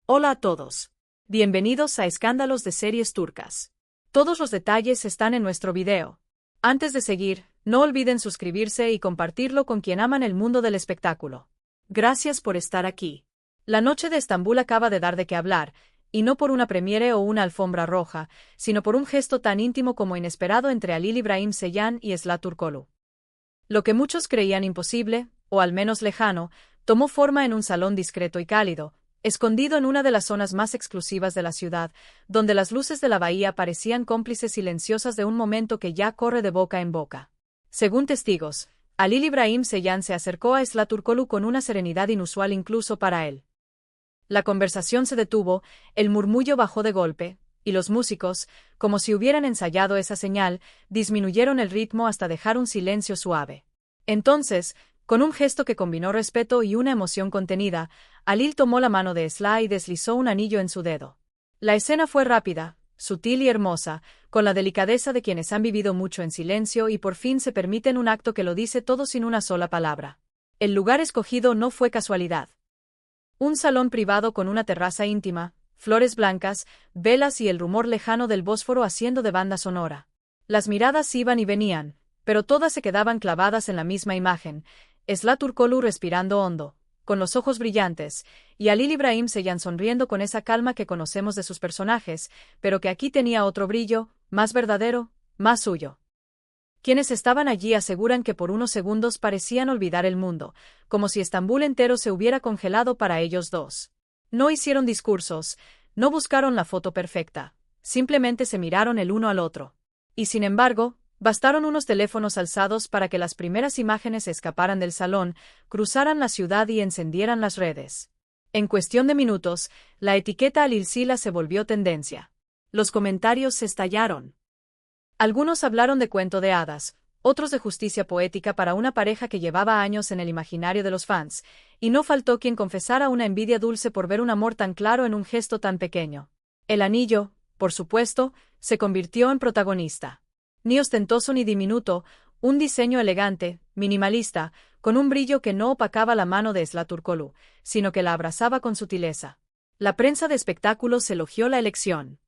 Hola a todos. Bienvenidos a Escándalos de Series Turcas. Todos los detalles están en nuestro video. Antes de seguir, no olviden suscribirse y compartirlo con quien aman el mundo del espectáculo. Gracias por estar aquí. La noche de Estambul acaba de dar de qué hablar, y no por una premiere o una alfombra roja, sino por un gesto tan íntimo como inesperado entre Halil İbrahim Ceylan y Esra Turkoglu. Lo que muchos creían imposible, o al menos lejano, tomó forma en un salón discreto y cálido, escondido en una de las zonas más exclusivas de la ciudad, donde las luces de la bahía parecían cómplices silenciosas de un momento que ya corre de boca en boca. Según testigos, Halil İbrahim Ceylan se acercó a Esra Turkoglu con una serenidad inusual incluso para él. La conversación se detuvo, el murmullo bajó de golpe, y los músicos, como si hubieran ensayado esa señal, disminuyeron el ritmo hasta dejar un silencio suave. Entonces, con un gesto que combinó respeto y una emoción contenida, Halil tomó la mano de Esra y deslizó un anillo en su dedo. La escena fue rápida, sutil y hermosa, con la delicadeza de quienes han vivido mucho en silencio y por fin se permiten un acto que lo dice todo sin una sola palabra. El lugar escogido no fue casualidad. Un salón privado con una terraza íntima, flores blancas, velas y el rumor lejano del Bósforo haciendo de banda sonora. Las miradas iban y venían, pero todas se quedaban clavadas en la misma imagen. Esra Turkoglu respirando hondo, con los ojos brillantes, y Halil İbrahim Ceylan sonriendo con esa calma que conocemos de sus personajes, pero que aquí tenía otro brillo, más verdadero, más suyo. Quienes estaban allí aseguran que por unos segundos parecían olvidar el mundo, como si Estambul entero se hubiera congelado para ellos dos. No hicieron discursos, no buscaron la foto perfecta, simplemente se miraron el uno al otro. Y sin embargo, bastaron unos teléfonos alzados para que las primeras imágenes escaparan del salón, cruzaran la ciudad y encendieran las redes. En cuestión de minutos, la etiqueta Halilcila se volvió tendencia. Los comentarios se estallaron. Algunos hablaron de cuento de hadas, otros de justicia poética para una pareja que llevaba años en el imaginario de los fans, y no faltó quien confesara una envidia dulce por ver un amor tan claro en un gesto tan pequeño. El anillo, por supuesto, se convirtió en protagonista. Ni ostentoso ni diminuto, un diseño elegante, minimalista, con un brillo que no opacaba la mano de Esra Turkoglu, sino que la abrazaba con sutileza. La prensa de espectáculos elogió la elección.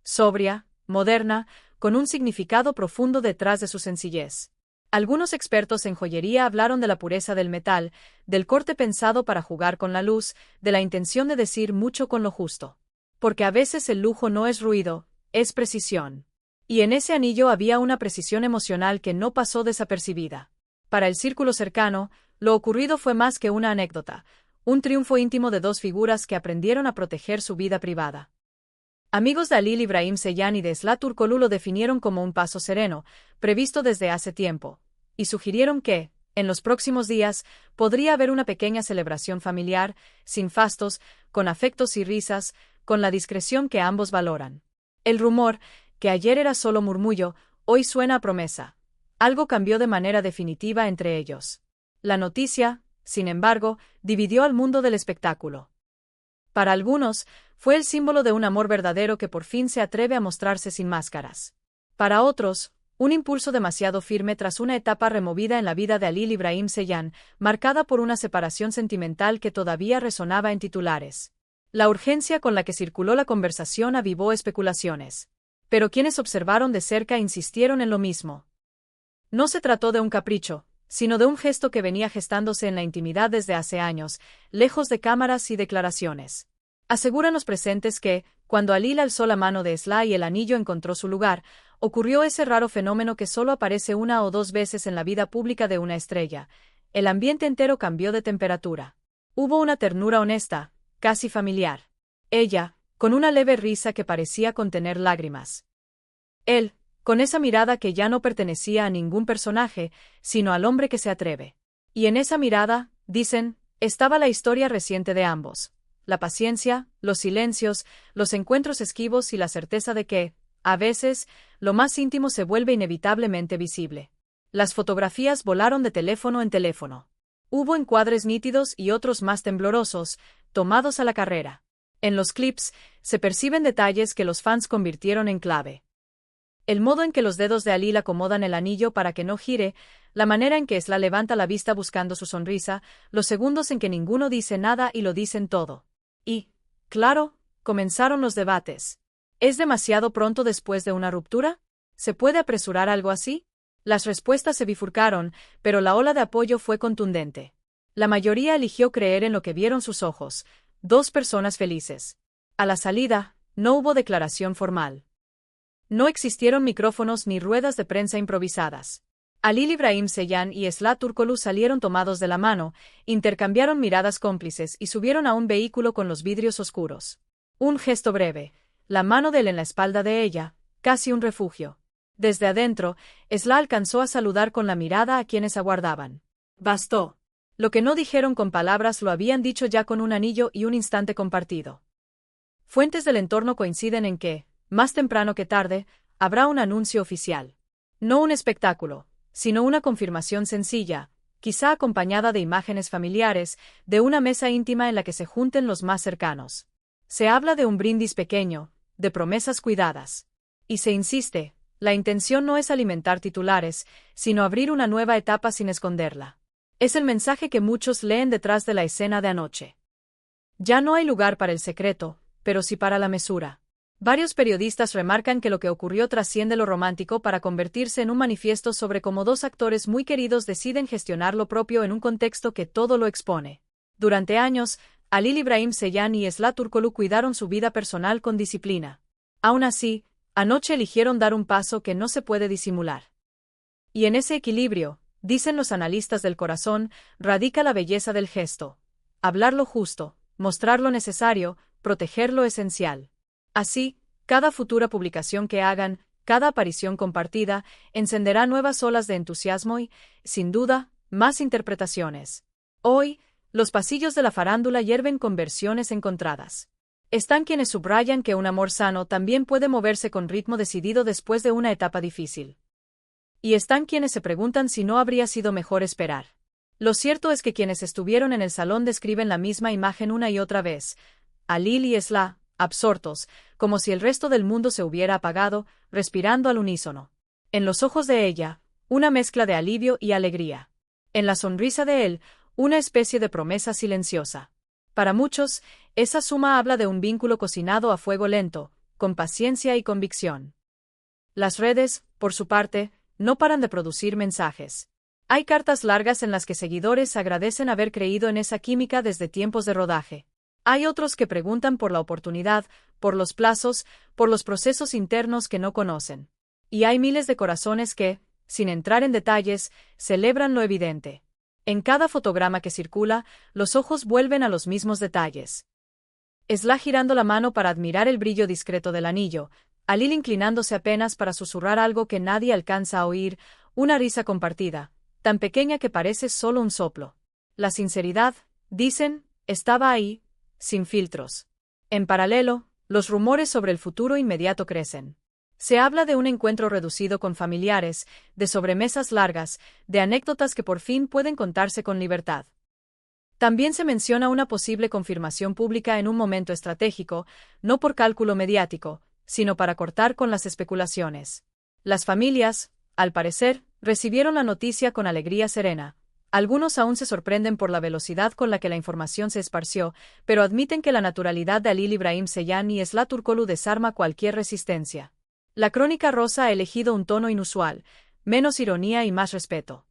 Sobria, moderna, con un significado profundo detrás de su sencillez. Algunos expertos en joyería hablaron de la pureza del metal, del corte pensado para jugar con la luz, de la intención de decir mucho con lo justo. Porque a veces el lujo no es ruido, es precisión. Y en ese anillo había una precisión emocional que no pasó desapercibida. Para el círculo cercano, lo ocurrido fue más que una anécdota, un triunfo íntimo de dos figuras que aprendieron a proteger su vida privada. Amigos de Halil İbrahim Ceylan y de Esra Turkoglu lo definieron como un paso sereno, previsto desde hace tiempo, y sugirieron que, en los próximos días, podría haber una pequeña celebración familiar, sin fastos, con afectos y risas, con la discreción que ambos valoran. El rumor, que ayer era solo murmullo, hoy suena a promesa. Algo cambió de manera definitiva entre ellos. La noticia, sin embargo, dividió al mundo del espectáculo. Para algunos, fue el símbolo de un amor verdadero que por fin se atreve a mostrarse sin máscaras. Para otros, un impulso demasiado firme tras una etapa removida en la vida de Halil İbrahim Ceylan, marcada por una separación sentimental que todavía resonaba en titulares. La urgencia con la que circuló la conversación avivó especulaciones. Pero quienes observaron de cerca insistieron en lo mismo. No se trató de un capricho, sino de un gesto que venía gestándose en la intimidad desde hace años, lejos de cámaras y declaraciones. Aseguran los presentes que, cuando Halil alzó la mano de Esra y el anillo encontró su lugar, ocurrió ese raro fenómeno que solo aparece una o dos veces en la vida pública de una estrella. El ambiente entero cambió de temperatura. Hubo una ternura honesta, casi familiar. Ella, con una leve risa que parecía contener lágrimas. Él, con esa mirada que ya no pertenecía a ningún personaje, sino al hombre que se atreve. Y en esa mirada, dicen, estaba la historia reciente de ambos. La paciencia, los silencios, los encuentros esquivos y la certeza de que, a veces, lo más íntimo se vuelve inevitablemente visible. Las fotografías volaron de teléfono en teléfono. Hubo encuadres nítidos y otros más temblorosos, tomados a la carrera. En los clips, se perciben detalles que los fans convirtieron en clave. El modo en que los dedos de Halil acomodan el anillo para que no gire, la manera en que Esra levanta la vista buscando su sonrisa, los segundos en que ninguno dice nada y lo dicen todo. Y, Claro, comenzaron los debates. ¿Es demasiado pronto después de una ruptura? ¿Se puede apresurar algo así? Las respuestas se bifurcaron, pero la ola de apoyo fue contundente. La mayoría eligió creer en lo que vieron sus ojos, dos personas felices. A la salida, no hubo declaración formal. No existieron micrófonos ni ruedas de prensa improvisadas. Halil Ibrahim Ceylan y Esla Turkoglu salieron tomados de la mano, intercambiaron miradas cómplices y subieron a un vehículo con los vidrios oscuros. Un gesto breve, la mano de él en la espalda de ella, casi un refugio. Desde adentro, Esla alcanzó a saludar con la mirada a quienes aguardaban. Bastó. Lo que no dijeron con palabras lo habían dicho ya con un anillo y un instante compartido. Fuentes del entorno coinciden en que, más temprano que tarde, habrá un anuncio oficial. No un espectáculo, sino una confirmación sencilla, quizá acompañada de imágenes familiares, de una mesa íntima en la que se junten los más cercanos. Se habla de un brindis pequeño, de promesas cuidadas. Y se insiste, la intención no es alimentar titulares, sino abrir una nueva etapa sin esconderla. Es el mensaje que muchos leen detrás de la escena de anoche. Ya no hay lugar para el secreto, pero sí para la mesura. Varios periodistas remarcan que lo que ocurrió trasciende lo romántico para convertirse en un manifiesto sobre cómo dos actores muy queridos deciden gestionar lo propio en un contexto que todo lo expone. Durante años, Halil Ibrahim Ceylan y Esla Turkoglu cuidaron su vida personal con disciplina. Aún así, anoche eligieron dar un paso que no se puede disimular. Y en ese equilibrio, dicen los analistas del corazón, radica la belleza del gesto. Hablar lo justo, mostrar lo necesario, proteger lo esencial. Así, cada futura publicación que hagan, cada aparición compartida, encenderá nuevas olas de entusiasmo y, sin duda, más interpretaciones. Hoy, los pasillos de la farándula hierven con versiones encontradas. Están quienes subrayan que un amor sano también puede moverse con ritmo decidido después de una etapa difícil. Y están quienes se preguntan si no habría sido mejor esperar. Lo cierto es que quienes estuvieron en el salón describen la misma imagen una y otra vez. Halil y Esla, absortos, como si el resto del mundo se hubiera apagado, respirando al unísono. En los ojos de ella, una mezcla de alivio y alegría. En la sonrisa de él, una especie de promesa silenciosa. Para muchos, esa suma habla de un vínculo cocinado a fuego lento, con paciencia y convicción. Las redes, por su parte, no paran de producir mensajes. Hay cartas largas en las que seguidores agradecen haber creído en esa química desde tiempos de rodaje. Hay otros que preguntan por la oportunidad, por los plazos, por los procesos internos que no conocen. Y hay miles de corazones que, sin entrar en detalles, celebran lo evidente. En cada fotograma que circula, los ojos vuelven a los mismos detalles. Esla girando la mano para admirar el brillo discreto del anillo, Halil inclinándose apenas para susurrar algo que nadie alcanza a oír, una risa compartida, tan pequeña que parece solo un soplo. La sinceridad, dicen, estaba ahí, sin filtros. En paralelo, los rumores sobre el futuro inmediato crecen. Se habla de un encuentro reducido con familiares, de sobremesas largas, de anécdotas que por fin pueden contarse con libertad. También se menciona una posible confirmación pública en un momento estratégico, no por cálculo mediático, sino para cortar con las especulaciones. Las familias, al parecer, recibieron la noticia con alegría serena. Algunos aún se sorprenden por la velocidad con la que la información se esparció, pero admiten que la naturalidad de Halil Ibrahim Ceylan y Esla Turkoglu desarma cualquier resistencia. La Crónica Rosa ha elegido un tono inusual, menos ironía y más respeto.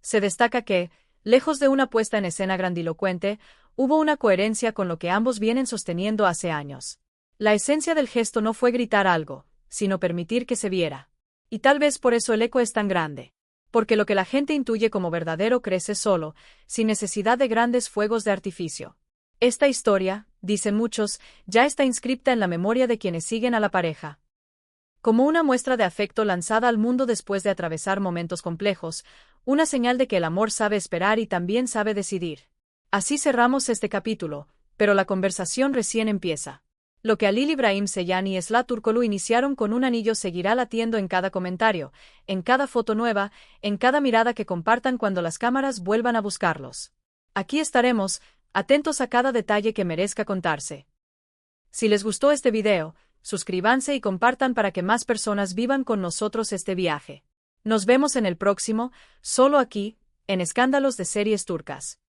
Se destaca que, lejos de una puesta en escena grandilocuente, hubo una coherencia con lo que ambos vienen sosteniendo hace años. La esencia del gesto no fue gritar algo, sino permitir que se viera. Y tal vez por eso el eco es tan grande. Porque lo que la gente intuye como verdadero crece solo, sin necesidad de grandes fuegos de artificio. Esta historia, dicen muchos, ya está inscripta en la memoria de quienes siguen a la pareja. Como una muestra de afecto lanzada al mundo después de atravesar momentos complejos, una señal de que el amor sabe esperar y también sabe decidir. Así cerramos este capítulo, pero la conversación recién empieza. Lo que Halil Ibrahim Ceylan y Esla Turkoglu iniciaron con un anillo seguirá latiendo en cada comentario, en cada foto nueva, en cada mirada que compartan cuando las cámaras vuelvan a buscarlos. Aquí estaremos, atentos a cada detalle que merezca contarse. Si les gustó este video, suscríbanse y compartan para que más personas vivan con nosotros este viaje. Nos vemos en el próximo, solo aquí, en Escándalos de Series Turcas.